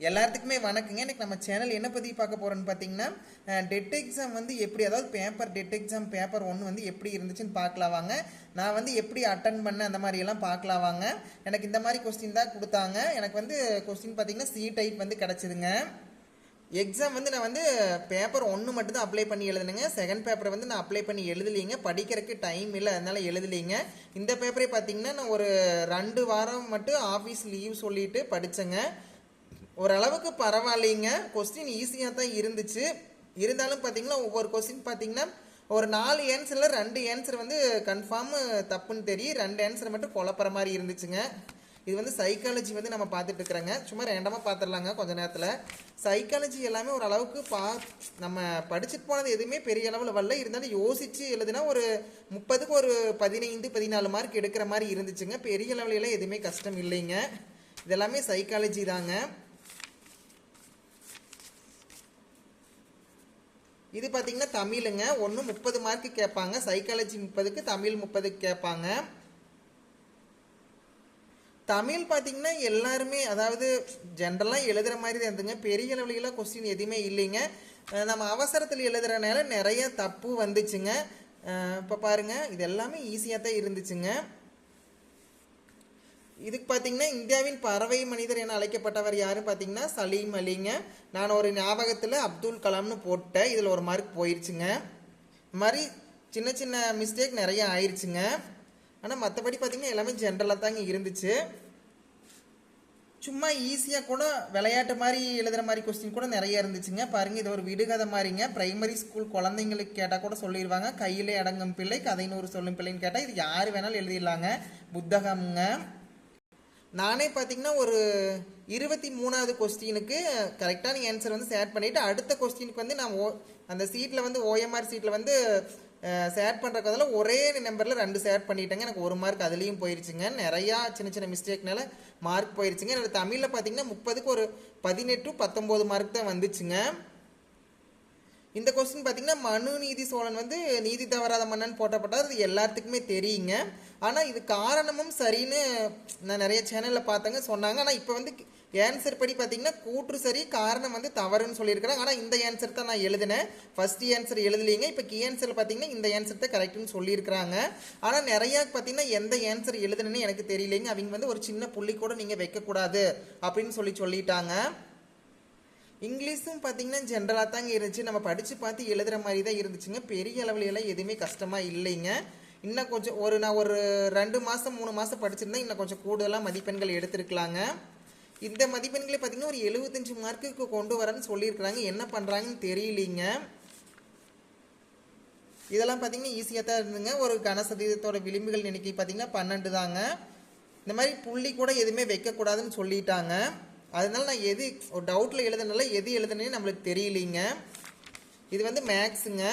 எல்லாத்துக்குமே வணக்கங்க. இன்னைக்கு நம்ம சேனல் என்ன பற்றி பார்க்க போகிறோன்னு பார்த்தீங்கன்னா, டெட் எக்ஸாம் வந்து எப்படி, அதாவது பேப்பர் டெட் எக்ஸாம் பேப்பர் 1 வந்து எப்படி இருந்துச்சுன்னு பார்க்கலாம் வாங்க. நான் வந்து எப்படி அட்டன் பண்ணேன் அந்த மாதிரியெல்லாம் பார்க்கலாம் வாங்க. எனக்கு இந்த மாதிரி கொஸ்டின் தான் கொடுத்தாங்க. எனக்கு வந்து கொஸ்டின் பார்த்தீங்கன்னா சி டைப் வந்து கிடச்சிதுங்க. எக்ஸாம் வந்து நான் வந்து பேப்பர் 1 மட்டும் தான் அப்ளை பண்ணி எழுதுனுங்க. செகண்ட் பேப்பரை வந்து நான் அப்ளை பண்ணி எழுதலைங்க. படிக்கிறதுக்கு டைம் இல்லை, அதனால எழுதலைங்க. இந்த பேப்பரே பார்த்தீங்கன்னா நான் ஒரு 2 வாரம் மட்டும் ஆஃபீஸ் லீவ் சொல்லிட்டு படித்தேங்க. ஓரளவுக்கு பரவாயில்லைங்க. கொஸ்டின் ஈஸியாக தான் இருந்துச்சு. இருந்தாலும் பார்த்தீங்கன்னா ஒவ்வொரு கொஸ்டின் பார்த்தீங்கன்னா ஒரு 4 ஆன்சரில் 2 ஆன்சர் வந்து கன்ஃபார்ம் தப்புன்னு தெரியும், 2 ஆன்சர் மட்டும் குழப்பற மாதிரி இருந்துச்சுங்க. இது வந்து சைக்காலஜி வந்து நம்ம பார்த்துட்டு இருக்கிறோங்க. சும்மா ரேண்டமாக பார்த்துடலாங்க கொஞ்ச நேரத்தில். சைக்காலஜி எல்லாமே ஓரளவுக்கு நம்ம படிச்சுட்டு போனது எதுவுமே பெரிய அளவில் வரல. இருந்தாலும் யோசித்து எழுதுனா ஒரு 30க்கு ஒரு 15-14 மார்க் எடுக்கிற மாதிரி இருந்துச்சுங்க. பெரிய லெவலெல்லாம் எதுவுமே கஷ்டம் இல்லைங்க. இதெல்லாமே சைக்காலஜி தாங்க. இது பார்த்தீங்கன்னா தமிழுங்க. 30 மார்க்கு கேட்பாங்க. சைக்காலஜி 30க்கு, தமிழ் 30க்கு கேட்பாங்க. தமிழ் பார்த்தீங்கன்னா எல்லாருமே அதாவது ஜென்ரலாக எழுதுகிற மாதிரி தான் இருந்துங்க. பெரிய லெவலில் கொஸ்டின் எதுவுமே இல்லைங்க. நம்ம அவசரத்தில் எழுதுறதுனால நிறைய தப்பு வந்துச்சுங்க. இப்போ பாருங்கள், இது எல்லாமே ஈஸியாக தான் இருந்துச்சுங்க. இதுக்கு பார்த்தீங்கன்னா இந்தியாவின் பறவை மனிதர் என அழைக்கப்பட்டவர் யாருன்னு பார்த்தீங்கன்னா சலீம் அலிங்க. நான் ஒரு ஞாபகத்தில் அப்துல் கலாம்னு போட்டேன். இதில் ஒரு மார்க் போயிடுச்சுங்க. இந்த மாதிரி சின்ன சின்ன மிஸ்டேக் நிறைய ஆயிடுச்சுங்க. ஆனால் மற்றபடி பார்த்தீங்கன்னா எல்லாமே ஜென்ரலாக தாங்க இருந்துச்சு. சும்மா ஈஸியாக கூட விளையாட்டு மாதிரி எழுதுகிற மாதிரி கொஸ்டின் கூட நிறைய இருந்துச்சுங்க. பாருங்கள், இது ஒரு விடுகதை மாதிரிங்க. பிரைமரி ஸ்கூல் குழந்தைங்களுக்கு கேட்டால் கூட சொல்லிடுவாங்க. கையிலே அடங்கும் பிள்ளை கதை 100 சொல்லும் பிள்ளைன்னு கேட்டால் இது யார் வேணாலும் எழுதிடலாங்க. புத்தகம்ங்க. நானே பார்த்தீங்கன்னா ஒரு 23வது கொஸ்டினுக்கு கரெக்டான ஆன்சர் வந்து ஷேர் பண்ணிவிட்டு அடுத்த கொஸ்டினுக்கு வந்து நான் அந்த சீட்டில் வந்து ஓஎம்ஆர் சீட்டில் வந்து ஷேர் பண்ணுறதுல ஒரே நம்பரில் 2 ஷேர் பண்ணிட்டேங்க. எனக்கு 1 மார்க் அதுலேயும் போயிடுச்சுங்க. நிறையா சின்ன சின்ன மிஸ்டேக்னால மார்க் போயிடுச்சுங்க. என்னோட தமிழில் பார்த்தீங்கன்னா 30க்கு ஒரு 18-19 மார்க் தான் வந்துச்சுங்க. இந்த கொஸ்டின் பார்த்தீங்கன்னா மனு நீதி சோழன் வந்து நீதி தவறாத மன்னன் போட்டப்பட்டார். அது எல்லாத்துக்குமே தெரியுங்க. ஆனால் இது காரணமும் சரின்னு நான் நிறைய சேனலில் பார்த்தேங்க, சொன்னாங்க. ஆனால் இப்போ வந்து ஆன்சர் படி பார்த்தீங்கன்னா கூற்று சரி, காரணம் வந்து தவறுன்னு சொல்லியிருக்கிறாங்க. ஆனால் இந்த ஆன்சர் தான் நான் எழுதினேன். ஃபர்ஸ்ட் ஆன்சர் எழுதலைங்க. இப்போ கீ ஆன்சர் பார்த்தீங்கன்னா இந்த ஆன்சர் தான் கரெக்டுன்னு சொல்லியிருக்கிறாங்க. ஆனால் நிறையா பார்த்தீங்கன்னா எந்த ஆன்சர் எழுதுனேன்னு எனக்கு தெரியலைங்க. அவங்க வந்து ஒரு சின்ன புள்ளி கூட நீங்கள் வைக்கக்கூடாது அப்படின்னு சொல்லிட்டாங்க. இங்கிலீஷும் பார்த்தீங்கன்னா ஜென்ரலாக தாங்க இருந்துச்சு. நம்ம படித்து பார்த்து எழுதுகிற மாதிரி தான் இருந்துச்சுங்க. பெரிய அளவுலையெல்லாம் எதுவுமே கஷ்டமாக இல்லைங்க. இன்னும் கொஞ்சம் நான் ஒரு 2 மாதம் 3 மாதம் படிச்சிருந்தேன். இன்னும் கொஞ்சம் கூடுதலாக மதிப்பெண்கள் எடுத்துருக்கலாங்க. இந்த மதிப்பெண்களே பார்த்தீங்கன்னா ஒரு 75 மார்க்குக்கு கொண்டு வரேன்னு சொல்லியிருக்கிறாங்க. என்ன பண்ணுறாங்கன்னு தெரியலிங்க. இதெல்லாம் பார்த்தீங்கன்னா ஈஸியாக தான் இருந்துங்க. ஒரு கனசதீதத்தோட விளிம்புகள் எண்ணிக்கை பார்த்தீங்கன்னா 12 தாங்க. இந்த மாதிரி புள்ளி கூட எதுவுமே வைக்கக்கூடாதுன்னு சொல்லிட்டாங்க. அதனால நான் எது ஒரு டவுட்டில் எழுதுனால எது எழுதுனேன்னு நம்மளுக்கு தெரியலிங்க. இது வந்து மேக்ஸுங்க.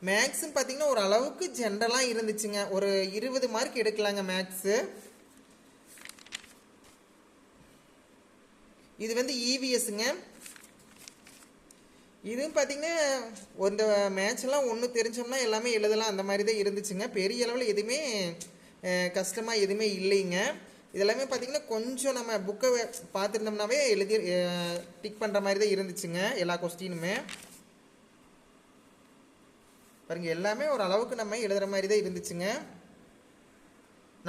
மேக்ஸுன்னு பார்த்தீங்கன்னா ஒரு அளவுக்கு ஜென்ரலாக இருந்துச்சுங்க. ஒரு 20 மார்க் எடுக்கலாங்க மேக்ஸு. இது வந்து இவிஎஸ்ங்க. இதுவும் பார்த்தீங்கன்னா இந்த மேட்ச்லாம் ஒன்று தெரிஞ்சோம்னா எல்லாமே எழுதலாம், அந்த மாதிரி தான் இருந்துச்சுங்க. பெரிய அளவில் எதுவுமே கஷ்டமாக எதுவுமே இல்லைங்க. இதெல்லாமே பார்த்தீங்கன்னா கொஞ்சம் நம்ம புக்கை பார்த்துருந்தோம்னாவே எழுதி டிக் பண்ணுற மாதிரி தான் இருந்துச்சுங்க எல்லா கொஸ்டினுமே. பாருங்க, எல்லாமே ஒரு அளவுக்கு நம்ம எழுதுகிற மாதிரி தான் இருந்துச்சுங்க.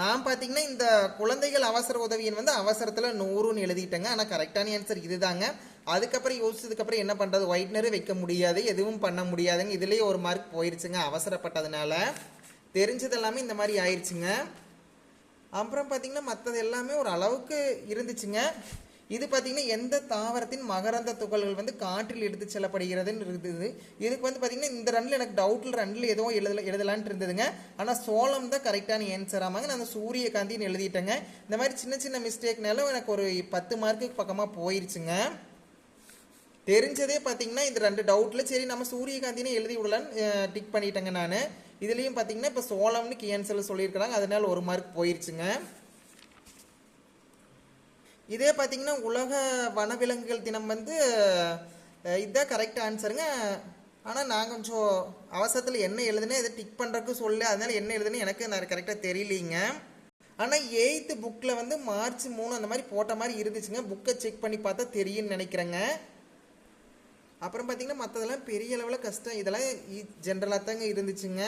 நான் பார்த்தீங்கன்னா இந்த குழந்தைகள் அவசர உதவியின் வந்து அவசரத்தில் 100ன்னு எழுதிட்டேங்க. ஆனால் கரெக்டான ஆன்சர் இது தாங்க. அதுக்கப்புறம் யோசிச்சதுக்கப்புறம் என்ன பண்ணுறது, ஒயிட்னரு வைக்க முடியாது, எதுவும் பண்ண முடியாதுங்க. இதுலேயே ஒரு மார்க் போயிடுச்சுங்க அவசரப்பட்டதுனால. தெரிஞ்சதெல்லாமே இந்த மாதிரி ஆயிடுச்சுங்க. அப்புறம் பார்த்தீங்கன்னா மற்றது எல்லாமே ஒரு அளவுக்கு இருந்துச்சுங்க. இது பார்த்தீங்கன்னா எந்த தாவரத்தின் மகரந்த துகள்கள் வந்து காற்றில் எடுத்து செல்லப்படுகிறதுன்னு இருந்தது. இதுக்கு வந்து பார்த்தீங்கன்னா இந்த ரன்னில் எனக்கு டவுட்டில் 2ல் எதுவும் எழுதலான்ட்டு இருந்ததுங்க. ஆனால் சோளம் தான் கரெக்டான ஆன்சர் ஆமாங்க. நான் அந்த சூரியகாந்தின்னு எழுதிட்டேங்க. இந்த மாதிரி சின்ன சின்ன மிஸ்டேக்னாலும் எனக்கு ஒரு 10 மார்க்குக்கு பக்கமாக போயிடுச்சுங்க. தெரிஞ்சதே பார்த்தீங்கன்னா இந்த 2 டவுட்டில் சரி நம்ம சூரியகாந்தினே எழுதி விடலான்னு டிக் பண்ணிட்டேங்க நான். இதுலேயும் பார்த்தீங்கன்னா இப்போ சோளம்னு கீ ஆன்சரில் சொல்லியிருக்கிறாங்க. அதனால 1 மார்க் போயிடுச்சுங்க. இதே பார்த்தீங்கன்னா உலக வனவிலங்குகள் தினம் வந்து இதுதான் கரெக்ட் ஆன்சருங்க. ஆனால் நான் கொஞ்சம் அவசரத்தில் என்ன எழுதுனேன் இதை டிக் பண்ணுறதுக்கு அதனால என்ன எழுதுனேன் எனக்கு நான் கரெக்டாக தெரியலிங்க. ஆனால் 8th புக்கில் வந்து March 3 அந்த மாதிரி போட்ட மாதிரி இருந்துச்சுங்க. புக்கை செக் பண்ணி பார்த்தா தெரியும்னு நினைக்கிறேங்க. அப்புறம் பார்த்தீங்கன்னா மற்றதெல்லாம் பெரிய அளவில் கஷ்டம், இதெல்லாம் ஜென்ரலாக தாங்க இருந்துச்சுங்க.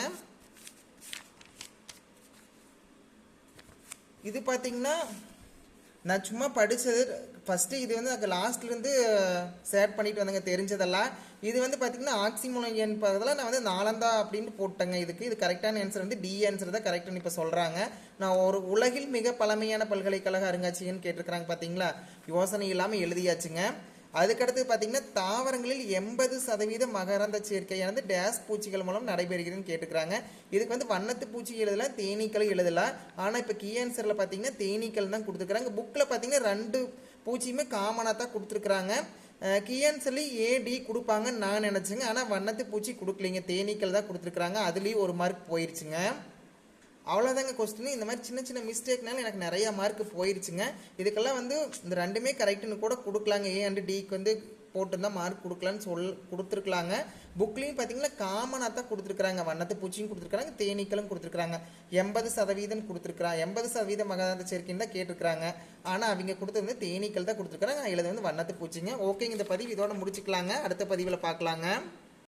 இது பார்த்தீங்கன்னா நான் சும்மா படித்தது ஃபஸ்ட்டு, இது வந்து எனக்கு லாஸ்ட்லேருந்து ஷேர் பண்ணிட்டு வந்தேங்க தெரிஞ்சதெல்லாம். இது வந்து பார்த்தீங்கன்னா ஆக்சிமோனியன் பக்கத்தில் நான் வந்து நாலந்தா அப்படின்னு போட்டேங்க. இது கரெக்டான ஆன்சர் வந்து டி ஆன்சர் தான் கரெக்டுன்னு இப்போ சொல்கிறாங்க. நான் ஒரு உலகில் மிக பழமையான பல்கலைக்கழக அருங்காட்சியகம்னு கேட்டிருக்கிறாங்க பார்த்தீங்களா, யோசனை இல்லாமல் எழுதியாச்சுங்க. அதுக்கடுத்து பார்த்தீங்கன்னா தாவரங்களில் 80% மகரந்த சேர்க்கையானது டேஸ் பூச்சிகள் மூலம் நடைபெறுகிறதுன்னு கேட்டுக்கிறாங்க. இதுக்கு வந்து வண்ணத்து பூச்சி எழுதலாம், தேனீக்களும் எழுதலாம். ஆனால் இப்போ கீ ஆன்சரில் பார்த்தீங்கன்னா தேனீக்கள் தான் கொடுத்துருக்குறாங்க. புக்கில் பார்த்தீங்கன்னா 2 பூச்சியுமே காமனாக தான் கொடுத்துருக்குறாங்க. கீ ஆன்சர்லேயும் ஏடி கொடுப்பாங்கன்னு நான் நினச்சேங்க. ஆனால் வண்ணத்து பூச்சி கொடுக்கலிங்க, தேனீக்கள் தான் கொடுத்துருக்குறாங்க. அதுலேயும் 1 மார்க் போயிடுச்சுங்க. அவ்வளோதாங்க கொஸ்டின். இந்த மாதிரி சின்ன சின்ன மிஸ்டேக்னால எனக்கு நிறையா மார்க் போயிடுச்சுங்க. இதுக்கெல்லாம் வந்து இந்த 2மே கரெக்டுன்னு கூட கொடுக்கலாங்க. ஏ அண்ட் டிக்கு வந்து போட்டுருந்தா மார்க் கொடுக்கலான்னு கொடுத்துருக்கலாங்க. புக்லேயும் பார்த்தீங்கன்னா காமனாக தான் கொடுத்துருக்குறாங்க. வண்ணத்து பூச்சியும் கொடுத்துருக்குறாங்க, தேனீக்களும் கொடுத்துருக்குறாங்க. 80% கொடுத்துருக்குறாங்க. 80% மகரந்த சேர்க்கைன்னு தான் கேட்டிருக்கிறாங்க. ஆனால் அவங்க கொடுத்தது வந்து தேனீக்கள் தான் கொடுத்துருக்குறாங்க. எழுது வந்து வண்ணத்து பூச்சிங்க. ஓகேங்க, இந்த பதிவு இதோட முடிச்சுக்கலாங்க. அடுத்த பதிவில் பார்க்கலாங்க.